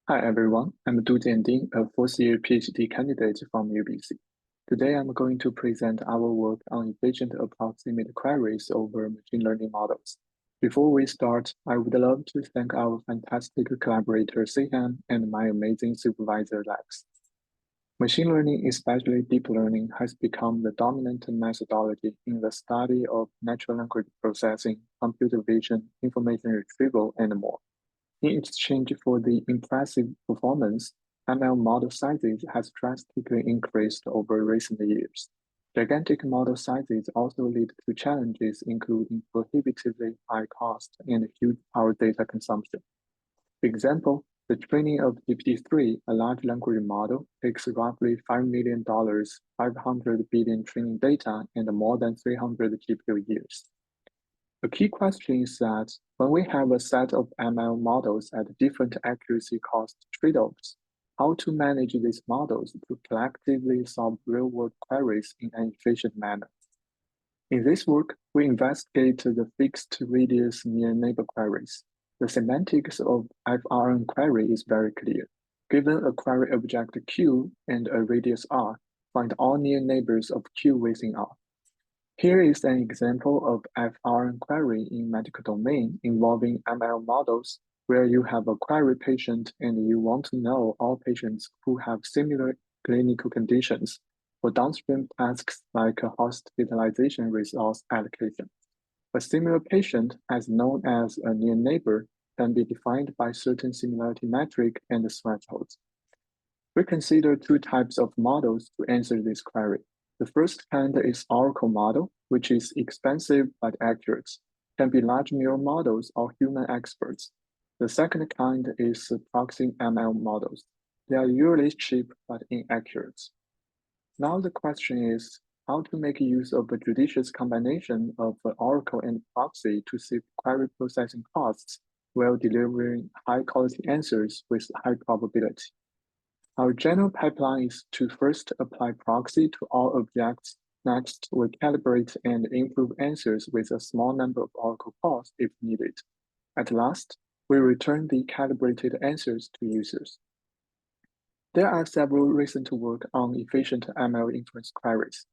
Hi everyone, I'm Du Jianding, a fourth-year PhD candidate from UBC. Today I'm going to present our work on efficient approximate queries over machine learning models. Before we start, I would love to thank our fantastic collaborator Seyhan and my amazing supervisor Lex. Machine learning, especially deep learning, has become the dominant methodology in the study of natural language processing, computer vision, information retrieval, and more. In exchange for the impressive performance, ML model sizes has drastically increased over recent years. Gigantic model sizes also lead to challenges including prohibitively high cost and huge power data consumption. For example, the training of GPT-3, a large language model, takes roughly $5 million, 500 billion training data, and more than 300 GPU years. The key question is that when we have a set of ML models at different accuracy cost trade-offs, how to manage these models to collectively solve real-world queries in an efficient manner. In this work, we investigate the fixed radius near neighbor queries. The semantics of FRN query is very clear. Given a query object Q and a radius R, find all near neighbors of Q within R. Here is an example of FRN query in medical domain involving ML models where you have a query patient and you want to know all patients who have similar clinical conditions for downstream tasks like hospitalization resource allocation. A similar patient, as known as a near neighbor, can be defined by certain similarity metric and thresholds. We consider two types of models to answer this query. The first kind is Oracle model, which is expensive but accurate, can be large mirror models or human experts. The second kind is proxy ML models. They are usually cheap but inaccurate. Now the question is how to make use of a judicious combination of Oracle and proxy to save query processing costs while delivering high-quality answers with high probability. Our general pipeline is to first apply proxy to all objects. Next, we calibrate and improve answers with a small number of Oracle calls if needed. At last, we return the calibrated answers to users. There are several recent work on efficient ML inference queries.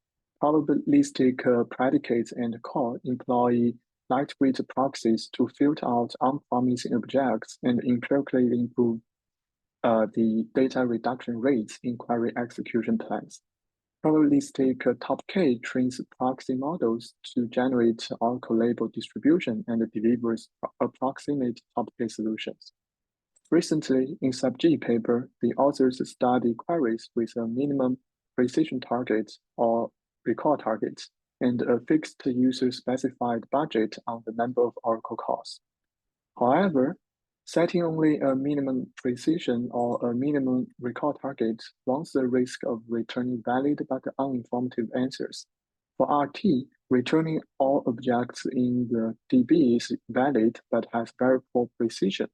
Probabilistic predicates and call employ lightweight proxies to filter out unpromising objects and empirically improve the data reduction rates in query execution plans. Probabilistic Top-K trains proxy models to generate Oracle label distribution and delivers approximate Top-K solutions. Recently, in SubG paper, the authors study queries with a minimum precision target or recall target and a fixed user-specified budget on the number of Oracle calls. However, setting only a minimum precision or a minimum recall target runs the risk of returning valid but uninformative answers. For RT, returning all objects in the DB is valid but has very poor precision.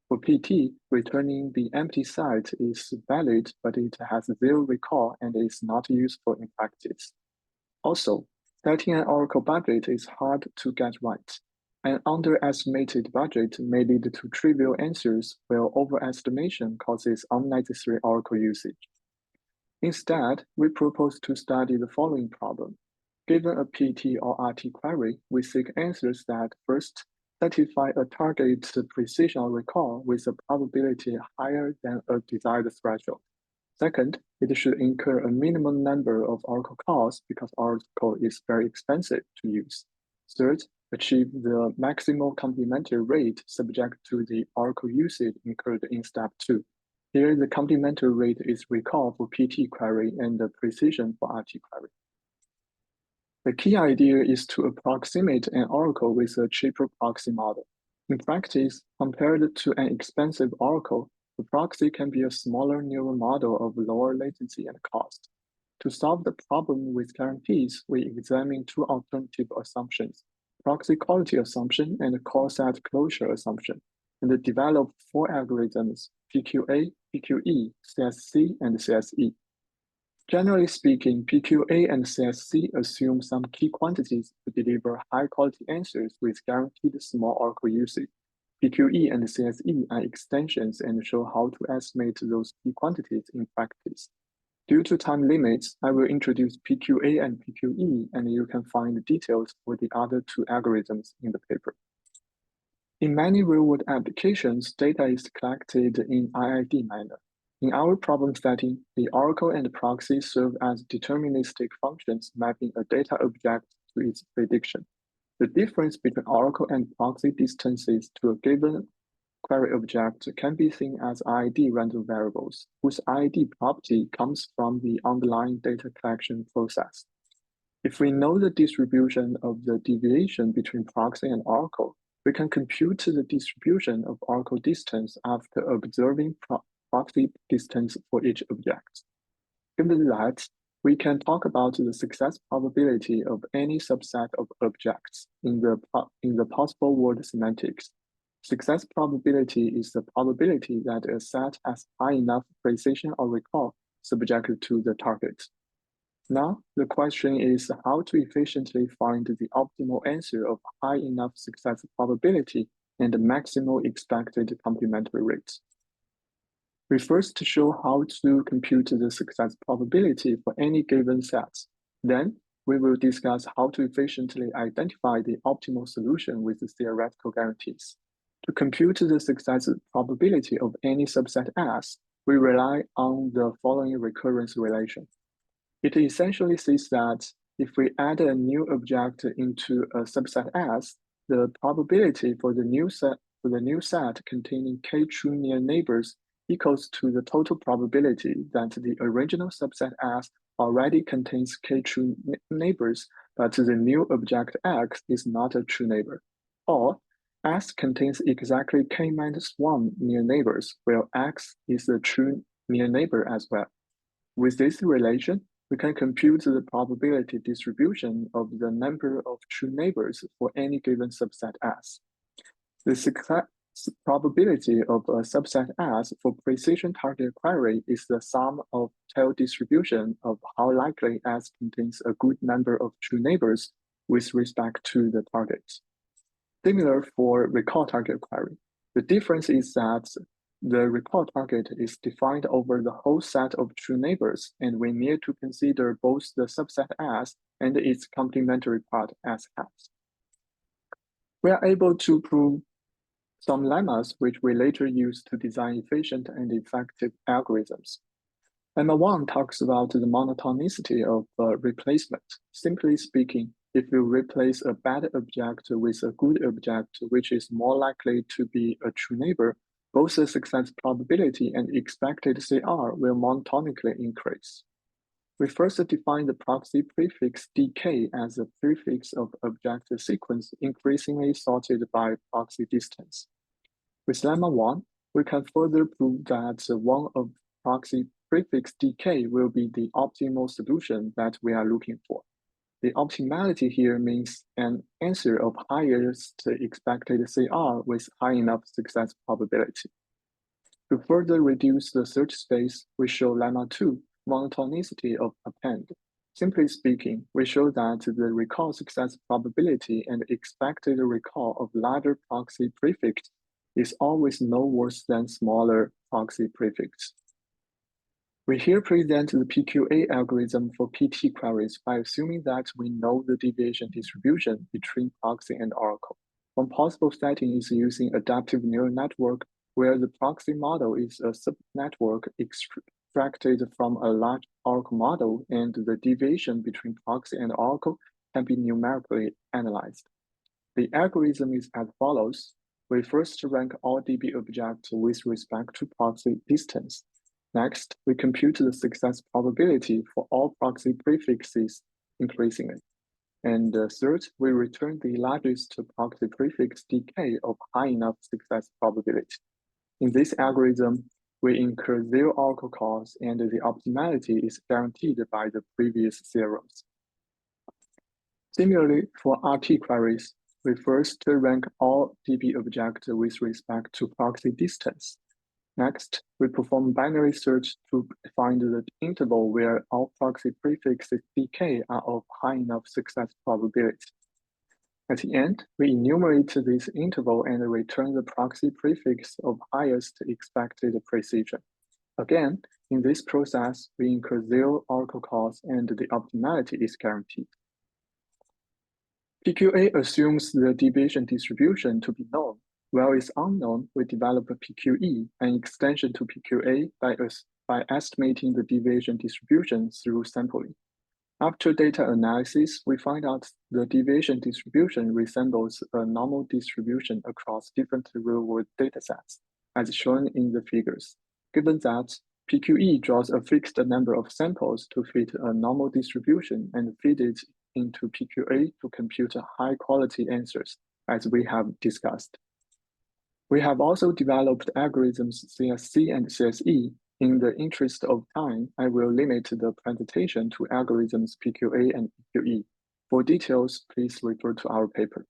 For PT, returning the empty site is valid, but it has zero recall and is not useful in practice. Also, setting an Oracle budget is hard to get right. An underestimated budget may lead to trivial answers, while overestimation causes unnecessary Oracle usage. Instead, we propose to study the following problem. Given a PT or RT query, we seek answers that first satisfy a target precision or recall with a probability higher than a desired threshold. Second, it should incur a minimum number of Oracle calls because Oracle is very expensive to use. Third, achieve the maximal complementary rate subject to the Oracle usage incurred in step 2. Here, the complementary rate is recall for PT query and the precision for RT query. The key idea is to approximate an Oracle with a cheaper proxy model. In practice, compared to an expensive Oracle, the proxy can be a smaller neural model of lower latency and cost. To solve the problem with guarantees, we examine two alternative assumptions, proxy quality assumption and call set closure assumption, and develop 4 algorithms, PQA, PQE, CSC, and CSE. Generally speaking, PQA and CSC assume some key quantities to deliver high-quality answers with guaranteed small Oracle usage. PQE and CSE are extensions and show how to estimate those key quantities in practice. Due to time limits, I will introduce PQA and PQE, and you can find the details for the other two algorithms in the paper. In many real-world applications, data is collected in IID manner. In our problem setting, the oracle and proxy serve as deterministic functions mapping a data object to its prediction. The difference between oracle and proxy distances to a given query object can be seen as IID random variables, whose IID property comes from the underlying data collection process. If we know the distribution of the deviation between proxy and oracle, we can compute the distribution of oracle distance after observing proxy distance for each object. Given that, we can talk about the success probability of any subset of objects in the possible word semantics. Success probability is the probability that a set has high enough precision or recall subjected to the target. Now, the question is how to efficiently find the optimal answer of high enough success probability and the maximal expected complementary rate. We first show how to compute the success probability for any given set. Then, we will discuss how to efficiently identify the optimal solution with the theoretical guarantees. To compute the success probability of any subset S, we rely on the following recurrence relation. It essentially says that if we add a new object into a subset S, the probability for the new set containing k true near neighbors equals to the total probability that the original subset S already contains k true neighbors, but the new object X is not a true neighbor. Or S contains exactly k minus 1 near neighbors, while X is a true near neighbor as well. With this relation, we can compute the probability distribution of the number of true neighbors for any given subset S. The success probability of a subset S for precision target query is the sum of tail distribution of how likely S contains a good number of true neighbors with respect to the target. Similar for recall target query. The difference is that the recall target is defined over the whole set of true neighbors, and we need to consider both the subset S and its complementary part as S. We are able to prove some lemmas which we later use to design efficient and effective algorithms. Lemma 1 talks about the monotonicity of replacement. Simply speaking, if you replace a bad object with a good object, which is more likely to be a true neighbor, both the success probability and expected CR will monotonically increase. We first define the proxy prefix dk as a prefix of object sequence increasingly sorted by proxy distance. With lemma 1, we can further prove that one of proxy prefix dk will be the optimal solution that we are looking for. The optimality here means an answer of highest expected CR with high enough success probability. To further reduce the search space, we show lemma 2, monotonicity of append. Simply speaking, we show that the recall success probability and expected recall of larger proxy prefix is always no worse than smaller proxy prefix. We here present the PQA algorithm for PT queries by assuming that we know the deviation distribution between proxy and oracle. One possible setting is using adaptive neural network, where the proxy model is a subnetwork extracted from a large oracle model, and the deviation between proxy and oracle can be numerically analyzed. The algorithm is as follows. We first rank all DB objects with respect to proxy distance. Next, we compute the success probability for all proxy prefixes increasingly. And third, we return the largest proxy prefix dk of high enough success probability. In this algorithm, we incur zero oracle calls, and the optimality is guaranteed by the previous theorems. Similarly, for RT queries, we first rank all DB objects with respect to proxy distance. Next, we perform binary search to find the interval where all proxy prefixes dk are of high enough success probability. At the end, we enumerate this interval and return the proxy prefix of highest expected precision. Again, in this process, we incur zero oracle cost and the optimality is guaranteed. PQA assumes the deviation distribution to be known. While it's unknown, we develop a PQE, an extension to PQA by estimating the deviation distribution through sampling. After data analysis, we find out the deviation distribution resembles a normal distribution across different real-world datasets, as shown in the figures. Given that PQE draws a fixed number of samples to fit a normal distribution and feed it into PQA to compute high-quality answers, as we have discussed. We have also developed algorithms CSC and CSE. In the interest of time, I will limit the presentation to algorithms PQA and PQE. For details, please refer to our paper.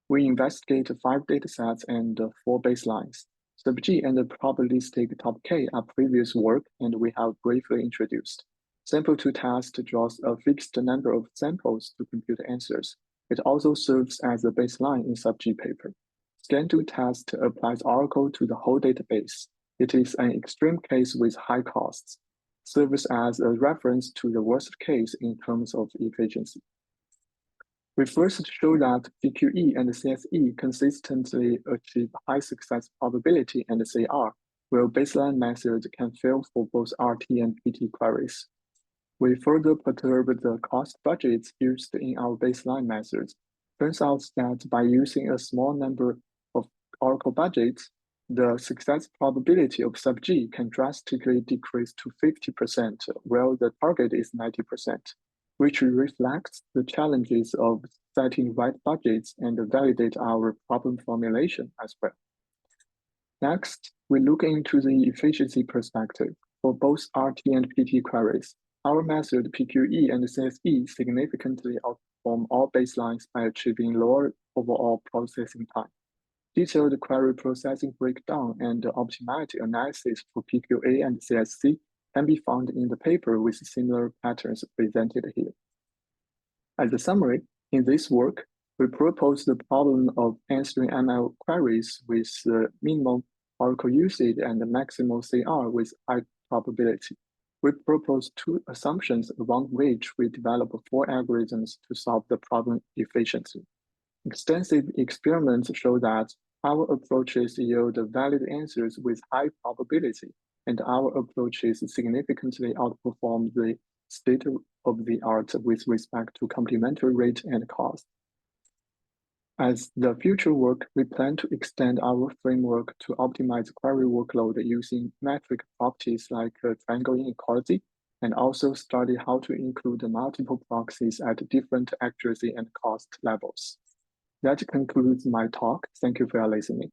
We investigate 5 datasets and 4 baselines. Sub-G and the probabilistic top K are previous work, and we have briefly introduced. Sample-to-test draws a fixed number of samples to compute answers. It also serves as a baseline in Sub-G paper. Scan-to-test applies Oracle to the whole database. It is an extreme case with high costs, serves as a reference to the worst case in terms of efficiency. We first show that PQE and CSE consistently achieve high success probability and CR, while baseline methods can fail for both RT and PT queries. We further perturb the cost budgets used in our baseline methods. Turns out that by using a small number of Oracle budgets, the success probability of Sub-G can drastically decrease to 50%, while the target is 90%, which reflects the challenges of setting right budgets and validate our problem formulation as well. Next, we look into the efficiency perspective. For both RT and PT queries, our method PQE and CSE significantly outperform all baselines by achieving lower overall processing time. Detailed query processing breakdown and optimality analysis for PQA and CSC can be found in the paper with similar patterns presented here. As a summary, in this work, we propose the problem of answering ML queries with minimal Oracle usage and maximal CR with high probability. We propose 2 assumptions around which we develop 4 algorithms to solve the problem efficiently. Extensive experiments show that our approaches yield valid answers with high probability, and our approaches significantly outperform the state-of-the-art with respect to complementary rate and cost. As the future work, we plan to extend our framework to optimize query workload using metric properties like triangle inequality, and also study how to include multiple proxies at different accuracy and cost levels. That concludes my talk. Thank you for your listening.